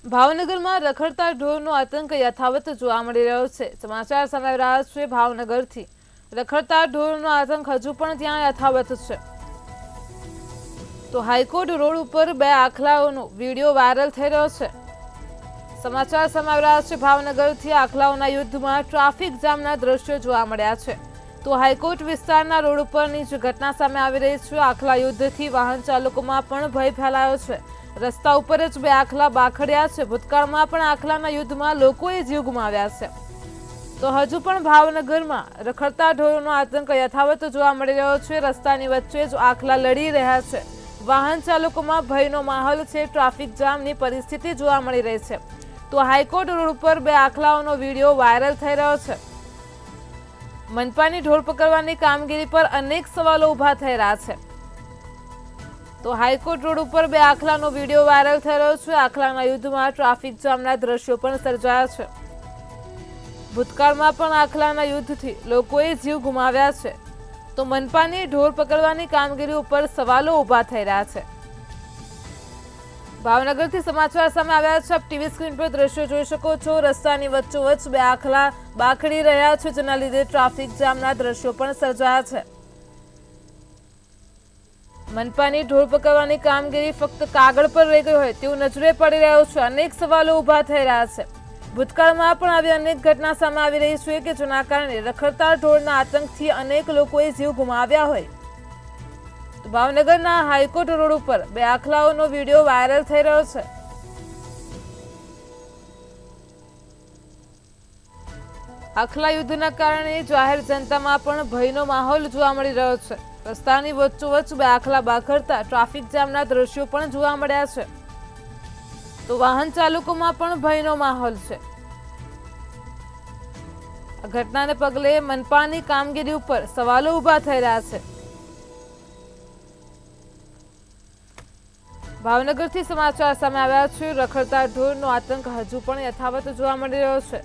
ભાવનગરમાં રખડતા ઢોરનો આતંક યથાવત જોવા મળી રહ્યો છે। સમાચાર સામે આવી રહ્યા છે ભાવનગરથી। રખડતા ઢોરનો આતંક હજુ પણ ત્યાં યથાવત છે। તો હાઈકોર્ટ રોડ ઉપર બે આખલાઓનો વિડીયો વાયરલ થઈ રહ્યો છે। સમાચાર સામે આવી રહ્યા છે ભાવનગરથી। આખલાઓના યુદ્ધમાં ટ્રાફિક જામના દ્રશ્યો જોવા મળ્યા છે। તો હાઈકોર્ટ વિસ્તારના રોડ ઉપરની જ ઘટના સામે આવી રહી છે। આખલા યુદ્ધથી વાહન ચાલકોમાં પણ ભય ફેલાયો છે। રસ્તા ઉપર જ બે આખલા બાખડ્યા છે। ભૂતકાળમાં પણ આખલાના યુદ્ધમાં લોકોએ જીવ ગુમાવ્યા છે। તો હજુ પણ ભાવનગરમાં રખડતા ઢોરનો આતંક યથાવત જોવા મળી રહ્યો છે। રસ્તાની વચ્ચે જ આખલા લડી રહ્યા છે। વાહન ચાલકોમાં ભયનો માહોલ છે। ટ્રાફિક જામની પરિસ્થિતિ જોવા મળી રહી છે। તો હાઈકોર્ટ રોડ ઉપર બે આખલાઓનો વિડીયો વાયરલ થઈ રહ્યો છે। મનપાની ઢોર પકડવાની કામગીરી પર અનેક સવાલો ઊભા થઈ રહ્યા છે। તો હાઈકોર્ટ રોડ ઉપર બે આખલાનો વિડીયો વાયરલ થઈ રહ્યો છે। આખલાના યુદ્ધમાં ટ્રાફિક જામના દ્રશ્યો પણ સર્જાયા છે। ભૂતકાળમાં પણ આખલાના યુદ્ધથી લોકોએ જીવ ગુમાવ્યા છે। તો મનપાની ઢોર પકડવાની કામગીરી ઉપર સવાલો ઊભા થઈ રહ્યા છે। ભાવનગરથી સમાચાર સામે આવ્યા છે। આપ ટીવી સ્ક્રીન પર દ્રશ્યો જોઈ શકો છો। રસ્તાની વચ્ચોવચ્ચ બે આખલા બાખડી રહ્યા છે, જેના લીધે ટ્રાફિક જામના દ્રશ્યો પણ સર્જાયા છે। મનપાની ઢોર પકડવાની કામગીરી ફક્ત કાગળ પર રહી ગઈ હોય તેવું નજરે પડી રહ્યું છે। અનેક સવાલો ઊભા થઈ રહ્યા છે। ભૂતકાળમાં પણ આવી અનેક ઘટના સામે આવી રહી છે કે જેના કારણે રખડતા ઢોરના આતંકથી અનેક લોકોએ જીવ ગુમાવ્યા હોય। તો ભાવનગરના હાઈકોર્ટ રોડ ઉપર બે આખલાઓનો વિડીયો વાયરલ થઈ રહ્યો છે। આખલા યુદ્ધના કારણે જાહેર જનતામાં પણ ભયનો માહોલ જોવા મળી રહ્યો છે। રસ્તાની વચ્ચોવચ્ચ બે આખલા બાખડતા ટ્રાફિક જામના દ્રશ્યો પણ જોવા મળ્યા છે। તો વાહન ચાલકોમાં પણ ભયનો માહોલ છે। આ ઘટનાને પગલે મનપાની કામગીરી ઉપર સવાલો ઊભા થઈ રહ્યા છે। ભાવનગરથી સમાચાર સામે આવ્યા છે। રખડતા ઢોરનો આતંક હજુ પણ યથાવત જોવા મળી રહ્યો છે।